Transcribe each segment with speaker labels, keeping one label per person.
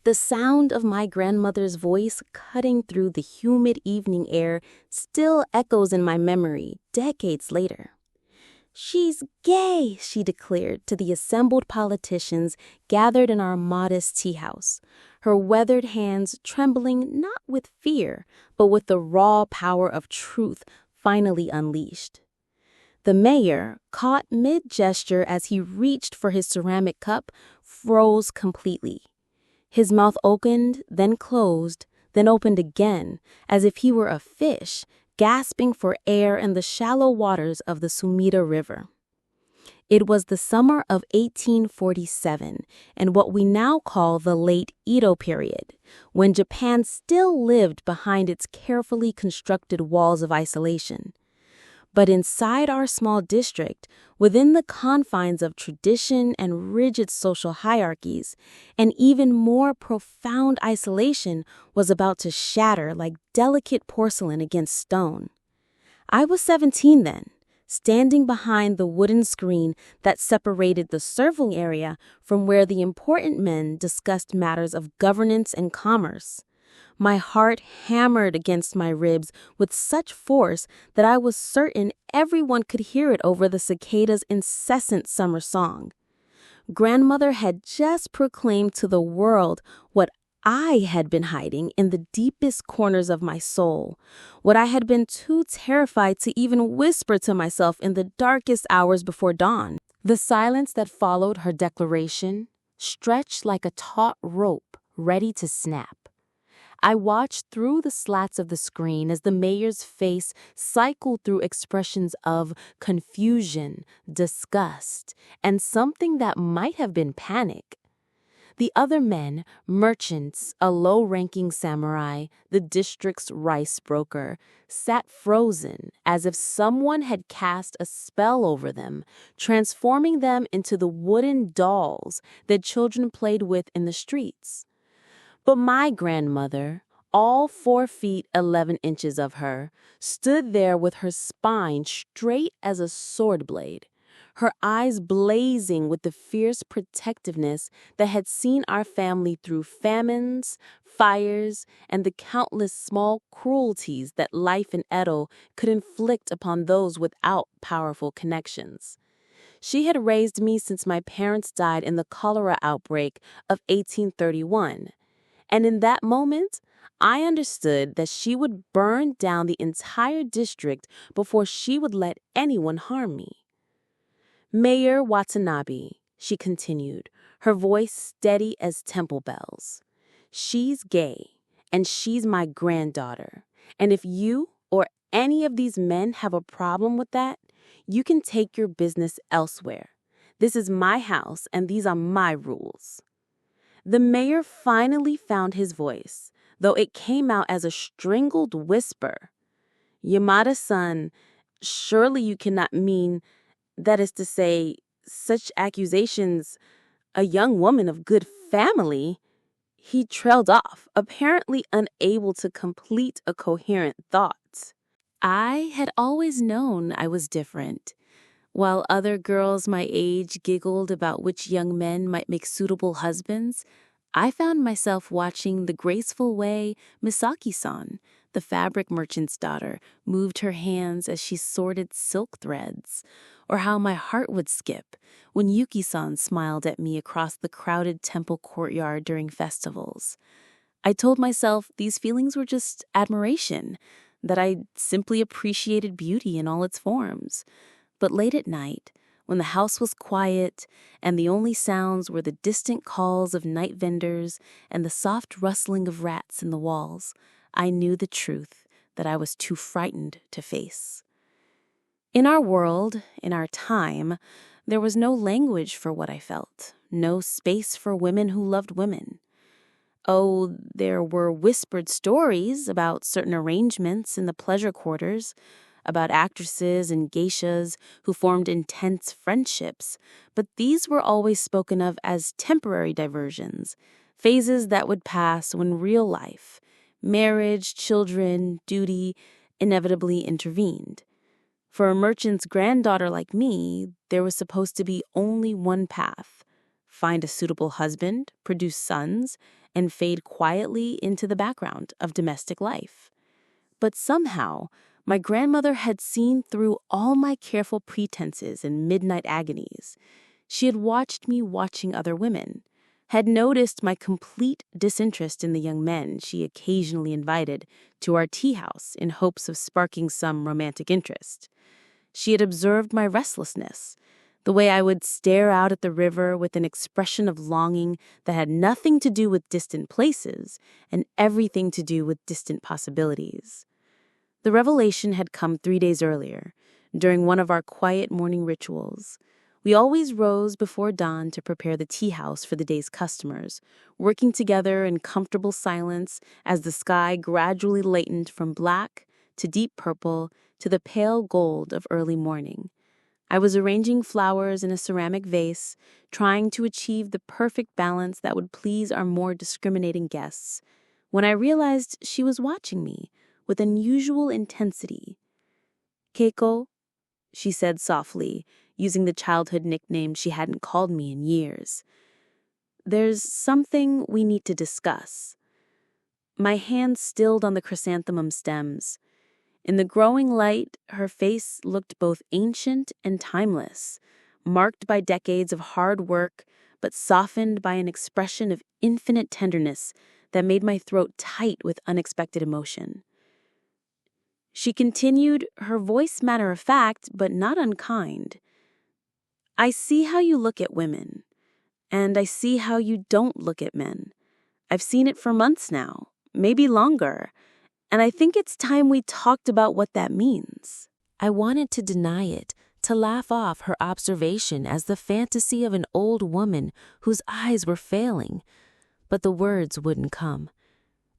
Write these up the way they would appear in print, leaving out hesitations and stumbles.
Speaker 1: The sound of my grandmother's voice cutting through the humid evening air still echoes in my memory decades later. "She's gay," she declared to the assembled politicians gathered in our modest tea house, her weathered hands trembling not with fear, but with the raw power of truth finally unleashed. The mayor, caught mid-gesture as he reached for his ceramic cup, froze completely. His mouth opened, then closed, then opened again, as if he were a fish, gasping for air in the shallow waters of the Sumida River. It was the summer of 1847, and what we now call the late Edo period, when Japan still lived behind its carefully constructed walls of isolation. But inside our small district, within the confines of tradition and rigid social hierarchies, an even more profound isolation was about to shatter like delicate porcelain against stone. I was 17 then, standing behind the wooden screen that separated the serving area from where the important men discussed matters of governance and commerce. My heart hammered against my ribs with such force that I was certain everyone could hear it over the cicadas' incessant summer song. Grandmother had just proclaimed to the world what I had been hiding in the deepest corners of my soul, what I had been too terrified to even whisper to myself in the darkest hours before dawn. The silence that followed her declaration stretched like a taut rope ready to snap. I watched through the slats of the screen as the mayor's face cycled through expressions of confusion, disgust, and something that might have been panic. The other men, merchants, a low-ranking samurai, the district's rice broker, sat frozen as if someone had cast a spell over them, transforming them into the wooden dolls that children played with in the streets. But my grandmother, all 4 feet 11 inches of her, stood there with her spine straight as a sword blade, her eyes blazing with the fierce protectiveness that had seen our family through famines, fires, and the countless small cruelties that life in Edo could inflict upon those without powerful connections. She had raised me since my parents died in the cholera outbreak of 1831. And in that moment, I understood that she would burn down the entire district before she would let anyone harm me. "Mayor Watanabe," she continued, her voice steady as temple bells. "She's gay, and she's my granddaughter. And if you or any of these men have a problem with that, you can take your business elsewhere. This is my house, and these are my rules." The mayor finally found his voice, though it came out as a strangled whisper. "Yamada-san, surely you cannot mean, that is to say, such accusations, a young woman of good family?" He trailed off, apparently unable to complete a coherent thought. I had always known I was different. While other girls my age giggled about which young men might make suitable husbands, I found myself watching the graceful way Misaki-san, the fabric merchant's daughter, moved her hands as she sorted silk threads, or how my heart would skip when Yuki-san smiled at me across the crowded temple courtyard during festivals. I told myself these feelings were just admiration, that I simply appreciated beauty in all its forms. But late at night, when the house was quiet and the only sounds were the distant calls of night vendors and the soft rustling of rats in the walls, I knew the truth that I was too frightened to face. In our world, in our time, there was no language for what I felt, no space for women who loved women. Oh, there were whispered stories about certain arrangements in the pleasure quarters, about actresses and geishas who formed intense friendships, but these were always spoken of as temporary diversions, phases that would pass when real life, marriage, children, duty, inevitably intervened. For a merchant's granddaughter like me, there was supposed to be only one path: find a suitable husband, produce sons, and fade quietly into the background of domestic life. But somehow, my grandmother had seen through all my careful pretenses and midnight agonies. She had watched me watching other women, had noticed my complete disinterest in the young men she occasionally invited to our tea house in hopes of sparking some romantic interest. She had observed my restlessness, the way I would stare out at the river with an expression of longing that had nothing to do with distant places and everything to do with distant possibilities. The revelation had come 3 days earlier, during one of our quiet morning rituals. We always rose before dawn to prepare the tea house for the day's customers, working together in comfortable silence as the sky gradually lightened from black to deep purple to the pale gold of early morning. I was arranging flowers in a ceramic vase, trying to achieve the perfect balance that would please our more discriminating guests, when I realized she was watching me with unusual intensity. "Keiko," she said softly, using the childhood nickname she hadn't called me in years. "There's something we need to discuss." My hand stilled on the chrysanthemum stems. In the growing light, her face looked both ancient and timeless, marked by decades of hard work, but softened by an expression of infinite tenderness that made my throat tight with unexpected emotion. She continued, her voice matter of fact, but not unkind. "I see how you look at women, and I see how you don't look at men. I've seen it for months now, maybe longer, and I think it's time we talked about what that means." I wanted to deny it, to laugh off her observation as the fantasy of an old woman whose eyes were failing, but the words wouldn't come.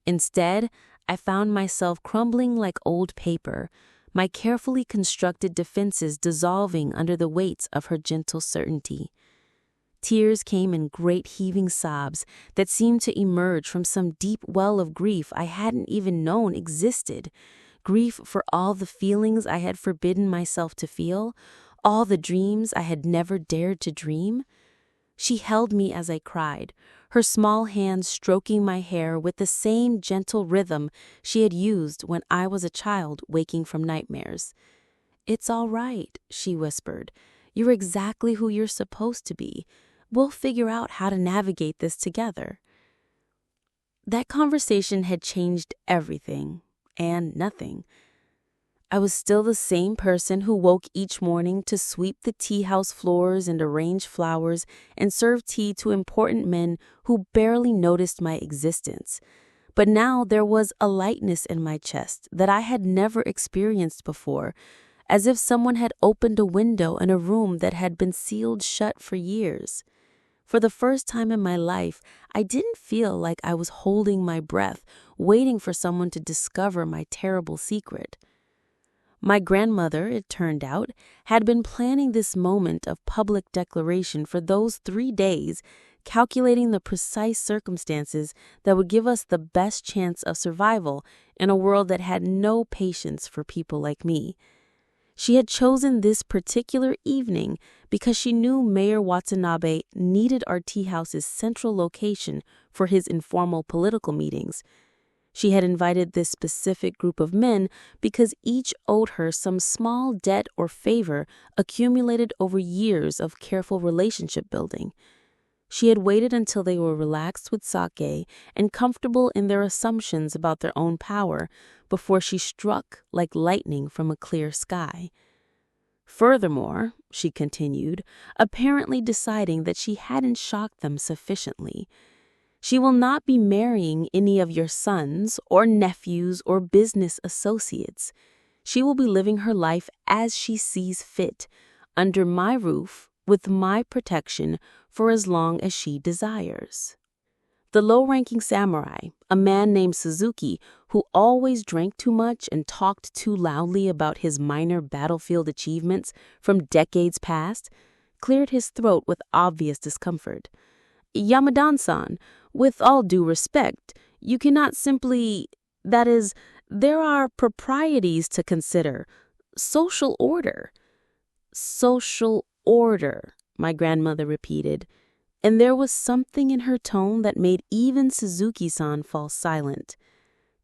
Speaker 1: Instead, I found myself crumbling like old paper, my carefully constructed defenses dissolving under the weight of her gentle certainty. Tears came in great heaving sobs that seemed to emerge from some deep well of grief I hadn't even known existed, grief for all the feelings I had forbidden myself to feel, all the dreams I had never dared to dream. She held me as I cried, her small hands stroking my hair with the same gentle rhythm she had used when I was a child waking from nightmares. "It's all right," she whispered. "You're exactly who you're supposed to be. We'll figure out how to navigate this together." That conversation had changed everything and nothing. I was still the same person who woke each morning to sweep the tea house floors and arrange flowers and serve tea to important men who barely noticed my existence. But now there was a lightness in my chest that I had never experienced before, as if someone had opened a window in a room that had been sealed shut for years. For the first time in my life, I didn't feel like I was holding my breath, waiting for someone to discover my terrible secret. My grandmother, it turned out, had been planning this moment of public declaration for those 3 days, calculating the precise circumstances that would give us the best chance of survival in a world that had no patience for people like me. She had chosen this particular evening because she knew Mayor Watanabe needed our tea house's central location for his informal political meetings. She had invited this specific group of men because each owed her some small debt or favor accumulated over years of careful relationship building. She had waited until they were relaxed with sake and comfortable in their assumptions about their own power before she struck like lightning from a clear sky. Furthermore, she continued, apparently deciding that she hadn't shocked them sufficiently, she will not be marrying any of your sons or nephews or business associates. She will be living her life as she sees fit, under my roof, with my protection for as long as she desires. The low-ranking samurai, a man named Suzuki, who always drank too much and talked too loudly about his minor battlefield achievements from decades past, cleared his throat with obvious discomfort. "Yamadan-san, with all due respect, you cannot simply, that is, there are proprieties to consider. Social order." "Social order," my grandmother repeated. And there was something in her tone that made even Suzuki-san fall silent.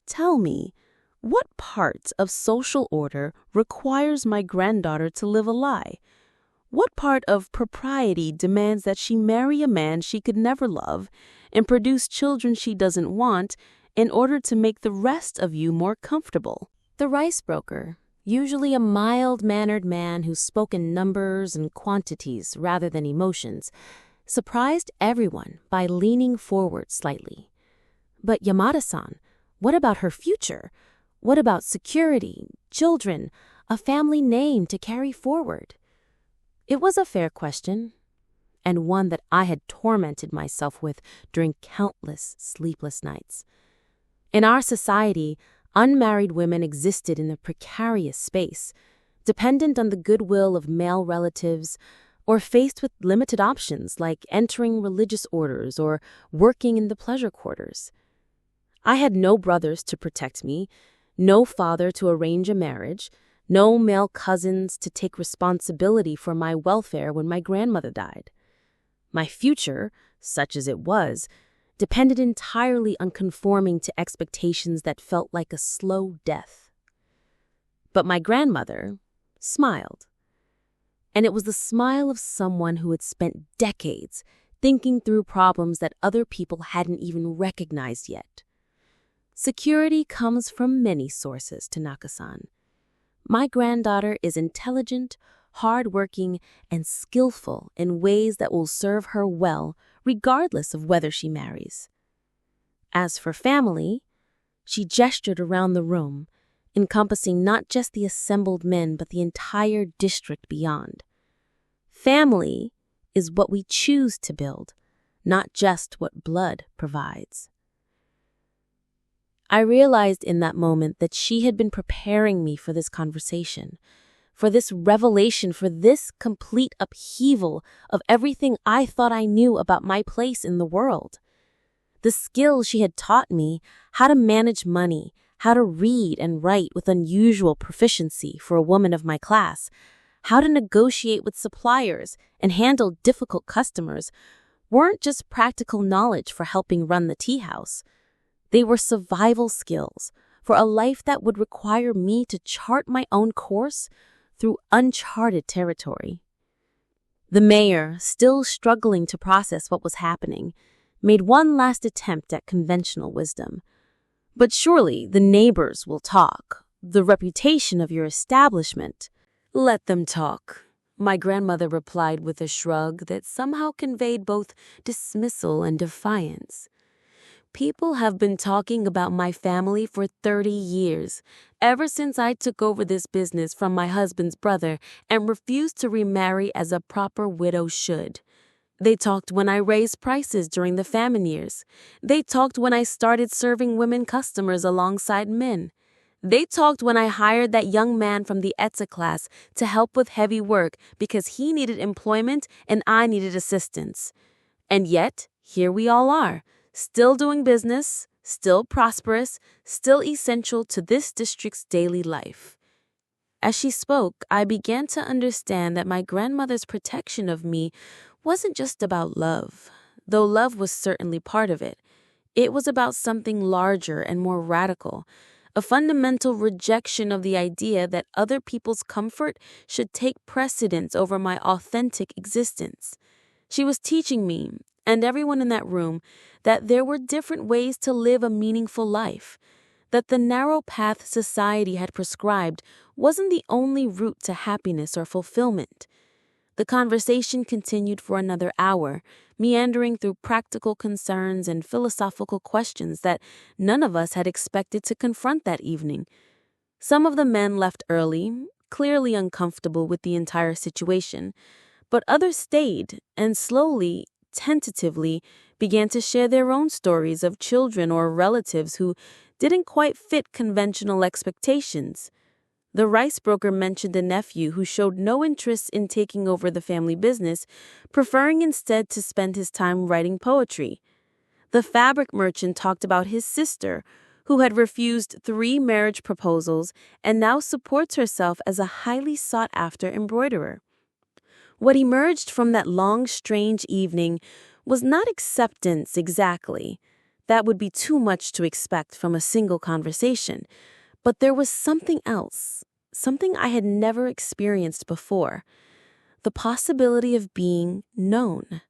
Speaker 1: "Tell me, what part of social order requires my granddaughter to live a lie? What part of propriety demands that she marry a man she could never love and produce children she doesn't want in order to make the rest of you more comfortable?" The rice broker, usually a mild-mannered man who spoke in numbers and quantities rather than emotions, surprised everyone by leaning forward slightly. "But Yamada-san, what about her future? What about security, children, a family name to carry forward?" It was a fair question, and one that I had tormented myself with during countless sleepless nights. In our society, unmarried women existed in a precarious space, dependent on the goodwill of male relatives, or faced with limited options like entering religious orders or working in the pleasure quarters. I had no brothers to protect me, no father to arrange a marriage, no male cousins to take responsibility for my welfare when my grandmother died. My future, such as it was, depended entirely on conforming to expectations that felt like a slow death. But my grandmother smiled. And it was the smile of someone who had spent decades thinking through problems that other people hadn't even recognized yet. Security comes from many sources, Tanaka-san. My granddaughter is intelligent, hardworking, and skillful in ways that will serve her well, regardless of whether she marries. As for family, she gestured around the room, encompassing not just the assembled men but the entire district beyond. Family is what we choose to build, not just what blood provides. I realized in that moment that she had been preparing me for this conversation, for this revelation, for this complete upheaval of everything I thought I knew about my place in the world. The skills she had taught me, how to manage money, how to read and write with unusual proficiency for a woman of my class, how to negotiate with suppliers and handle difficult customers, weren't just practical knowledge for helping run the tea house. They were survival skills for a life that would require me to chart my own course through uncharted territory. The mayor, still struggling to process what was happening, made one last attempt at conventional wisdom. "But surely the neighbors will talk. The reputation of your establishment." "Let them talk," my grandmother replied with a shrug that somehow conveyed both dismissal and defiance. "People have been talking about my family for 30 years, ever since I took over this business from my husband's brother and refused to remarry as a proper widow should. They talked when I raised prices during the famine years. They talked when I started serving women customers alongside men. They talked when I hired that young man from the ETSA class to help with heavy work because he needed employment and I needed assistance. And yet, here we all are, still doing business, still prosperous, still essential to this district's daily life." As she spoke, I began to understand that my grandmother's protection of me wasn't just about love, though love was certainly part of it. It was about something larger and more radical, a fundamental rejection of the idea that other people's comfort should take precedence over my authentic existence. She was teaching me, and everyone in that room, that there were different ways to live a meaningful life, that the narrow path society had prescribed wasn't the only route to happiness or fulfillment. The conversation continued for another hour, meandering through practical concerns and philosophical questions that none of us had expected to confront that evening. Some of the men left early, clearly uncomfortable with the entire situation, but others stayed and slowly, tentatively, began to share their own stories of children or relatives who didn't quite fit conventional expectations. The rice broker mentioned a nephew who showed no interest in taking over the family business, preferring instead to spend his time writing poetry. The fabric merchant talked about his sister, who had refused 3 marriage proposals and now supports herself as a highly sought-after embroiderer. What emerged from that long, strange evening was not acceptance exactly. That would be too much to expect from a single conversation. But there was something else, something I had never experienced before. The possibility of being known.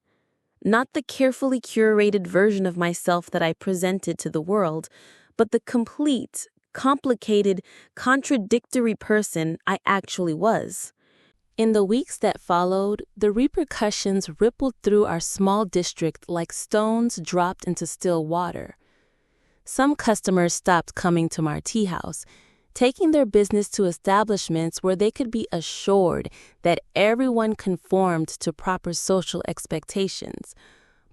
Speaker 1: Not the carefully curated version of myself that I presented to the world, but the complete, complicated, contradictory person I actually was. In the weeks that followed, the repercussions rippled through our small district like stones dropped into still water. Some customers stopped coming to our tea house, taking their business to establishments where they could be assured that everyone conformed to proper social expectations.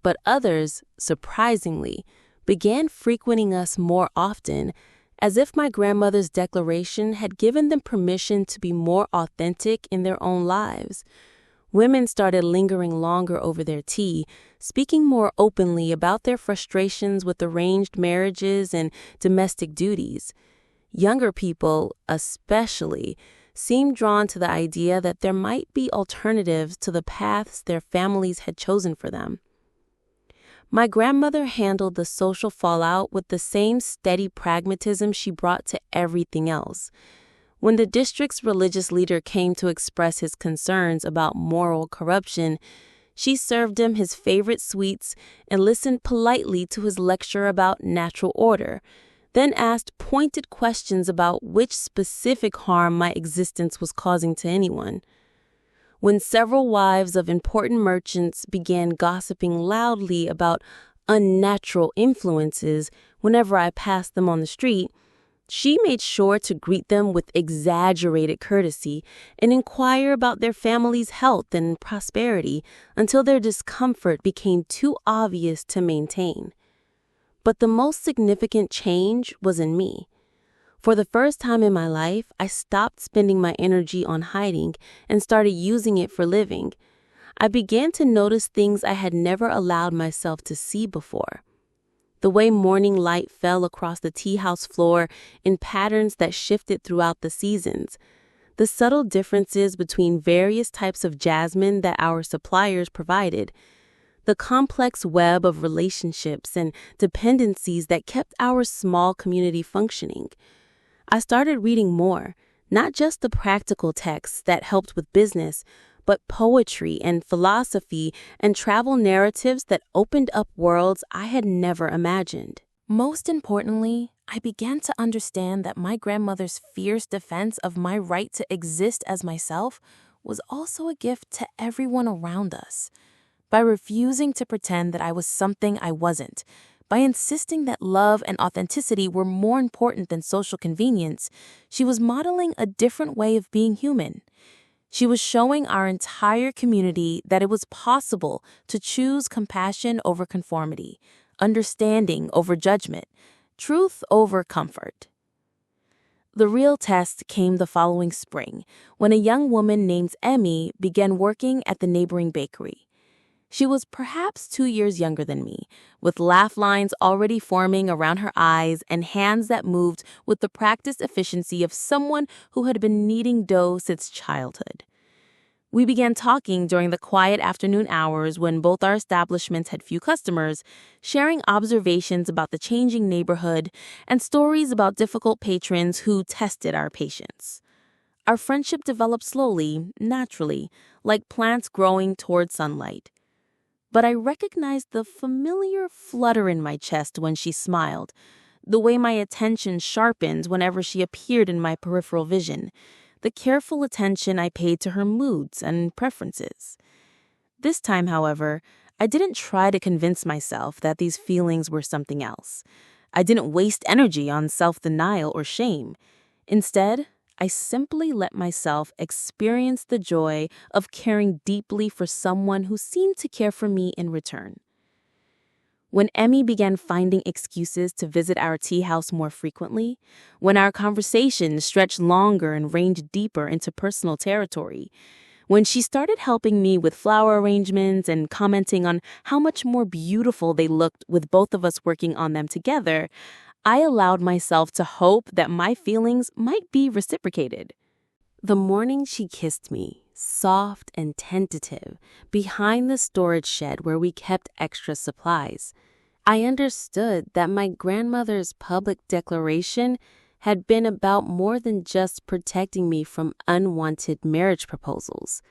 Speaker 1: But others, surprisingly, began frequenting us more often, as if my grandmother's declaration had given them permission to be more authentic in their own lives. Women started lingering longer over their tea, speaking more openly about their frustrations with arranged marriages and domestic duties. Younger people, especially, seemed drawn to the idea that there might be alternatives to the paths their families had chosen for them. My grandmother handled the social fallout with the same steady pragmatism she brought to everything else. When the district's religious leader came to express his concerns about moral corruption, she served him his favorite sweets and listened politely to his lecture about natural order, then asked pointed questions about which specific harm my existence was causing to anyone. When several wives of important merchants began gossiping loudly about unnatural influences whenever I passed them on the street, she made sure to greet them with exaggerated courtesy and inquire about their family's health and prosperity until their discomfort became too obvious to maintain. But the most significant change was in me. For the first time in my life, I stopped spending my energy on hiding and started using it for living. I began to notice things I had never allowed myself to see before. The way morning light fell across the tea house floor in patterns that shifted throughout the seasons. The subtle differences between various types of jasmine that our suppliers provided. The complex web of relationships and dependencies that kept our small community functioning. I started reading more, not just the practical texts that helped with business, but poetry and philosophy and travel narratives that opened up worlds I had never imagined. Most importantly, I began to understand that my grandmother's fierce defense of my right to exist as myself was also a gift to everyone around us. By refusing to pretend that I was something I wasn't, by insisting that love and authenticity were more important than social convenience, she was modeling a different way of being human. She was showing our entire community that it was possible to choose compassion over conformity, understanding over judgment, truth over comfort. The real test came the following spring, when a young woman named Emmy began working at the neighboring bakery. She was perhaps 2 years younger than me, with laugh lines already forming around her eyes and hands that moved with the practiced efficiency of someone who had been kneading dough since childhood. We began talking during the quiet afternoon hours when both our establishments had few customers, sharing observations about the changing neighborhood and stories about difficult patrons who tested our patience. Our friendship developed slowly, naturally, like plants growing toward sunlight. But I recognized the familiar flutter in my chest when she smiled, the way my attention sharpened whenever she appeared in my peripheral vision, the careful attention I paid to her moods and preferences. This time, however, I didn't try to convince myself that these feelings were something else. I didn't waste energy on self-denial or shame. Instead, I simply let myself experience the joy of caring deeply for someone who seemed to care for me in return. When Emmy began finding excuses to visit our tea house more frequently, when our conversations stretched longer and ranged deeper into personal territory, when she started helping me with flower arrangements and commenting on how much more beautiful they looked with both of us working on them together, I allowed myself to hope that my feelings might be reciprocated. The morning she kissed me, soft and tentative, behind the storage shed where we kept extra supplies. I understood that my grandmother's public declaration had been about more than just protecting me from unwanted marriage proposals.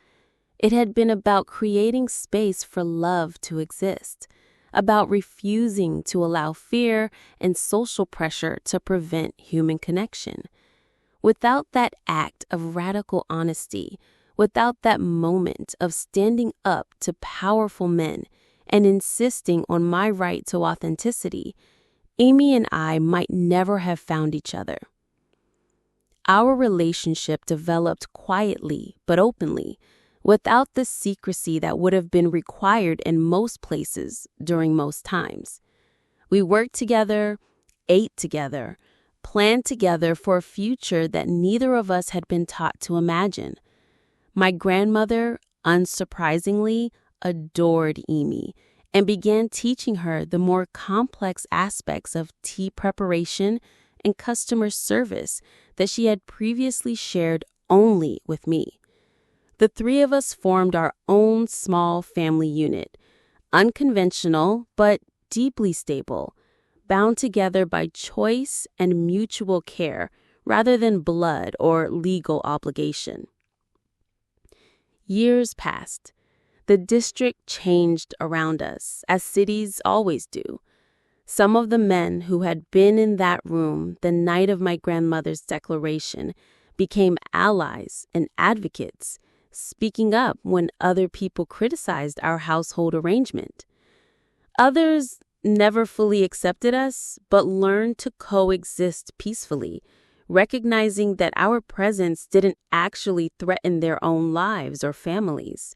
Speaker 1: It had been about creating space for love to exist, about refusing to allow fear and social pressure to prevent human connection. Without that act of radical honesty, without that moment of standing up to powerful men and insisting on my right to authenticity, Amy and I might never have found each other. Our relationship developed quietly but openly, without the secrecy that would have been required in most places during most times. We worked together, ate together, planned together for a future that neither of us had been taught to imagine. My grandmother, unsurprisingly, adored Amy and began teaching her the more complex aspects of tea preparation and customer service that she had previously shared only with me. The three of us formed our own small family unit, unconventional but deeply stable, bound together by choice and mutual care rather than blood or legal obligation. Years passed. The district changed around us, as cities always do. Some of the men who had been in that room the night of my grandmother's declaration became allies and advocates, speaking up when other people criticized our household arrangement. Others never fully accepted us, but learned to coexist peacefully, recognizing that our presence didn't actually threaten their own lives or families.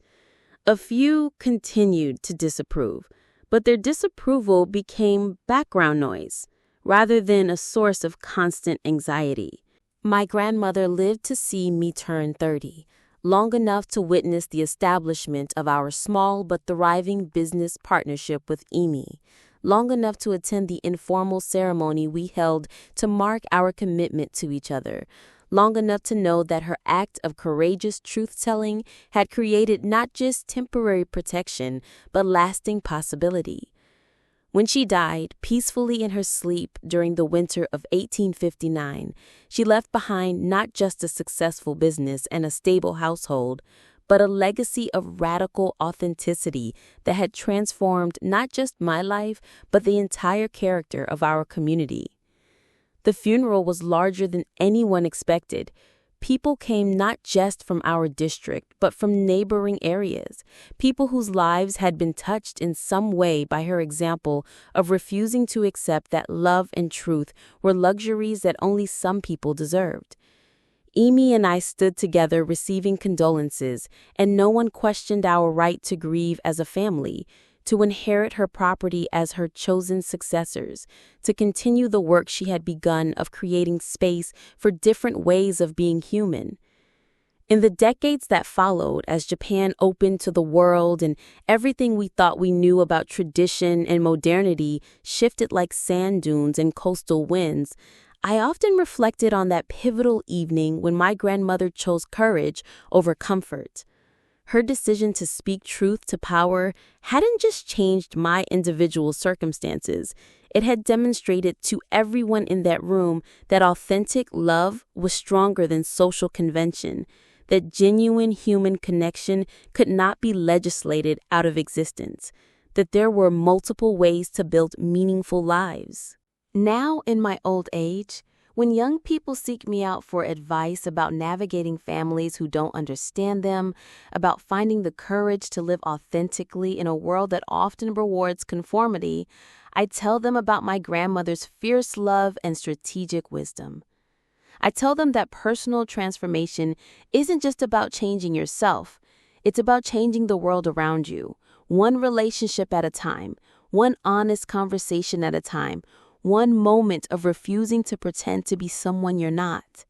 Speaker 1: A few continued to disapprove, but their disapproval became background noise rather than a source of constant anxiety. My grandmother lived to see me turn 30, long enough to witness the establishment of our small but thriving business partnership with Amy, long enough to attend the informal ceremony we held to mark our commitment to each other, long enough to know that her act of courageous truth-telling had created not just temporary protection, but lasting possibility. When she died peacefully in her sleep during the winter of 1859, she left behind not just a successful business and a stable household, but a legacy of radical authenticity that had transformed not just my life, but the entire character of our community. The funeral was larger than anyone expected. People came not just from our district, but from neighboring areas, people whose lives had been touched in some way by her example of refusing to accept that love and truth were luxuries that only some people deserved. Amy and I stood together receiving condolences, and no one questioned our right to grieve as a family, to inherit her property as her chosen successors, to continue the work she had begun of creating space for different ways of being human. In the decades that followed, as Japan opened to the world and everything we thought we knew about tradition and modernity shifted like sand dunes and coastal winds, I often reflected on that pivotal evening when my grandmother chose courage over comfort. Her decision to speak truth to power hadn't just changed my individual circumstances. It had demonstrated to everyone in that room that authentic love was stronger than social convention, that genuine human connection could not be legislated out of existence, that there were multiple ways to build meaningful lives. Now, in my old age, when young people seek me out for advice about navigating families who don't understand them, about finding the courage to live authentically in a world that often rewards conformity, I tell them about my grandmother's fierce love and strategic wisdom. I tell them that personal transformation isn't just about changing yourself. It's about changing the world around you, one relationship at a time, one honest conversation at a time, one moment of refusing to pretend to be someone you're not.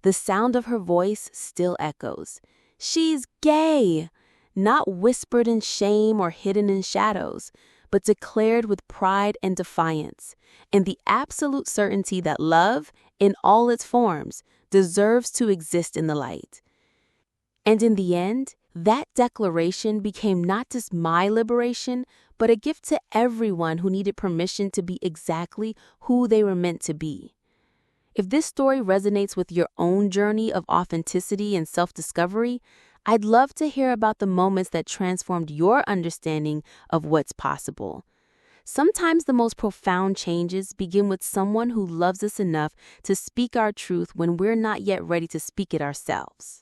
Speaker 1: The sound of her voice still echoes. She's gay, not whispered in shame or hidden in shadows, but declared with pride and defiance, and the absolute certainty that love, in all its forms, deserves to exist in the light. And in the end, that declaration became not just my liberation, but a gift to everyone who needed permission to be exactly who they were meant to be. If this story resonates with your own journey of authenticity and self-discovery, I'd love to hear about the moments that transformed your understanding of what's possible. Sometimes the most profound changes begin with someone who loves us enough to speak our truth when we're not yet ready to speak it ourselves.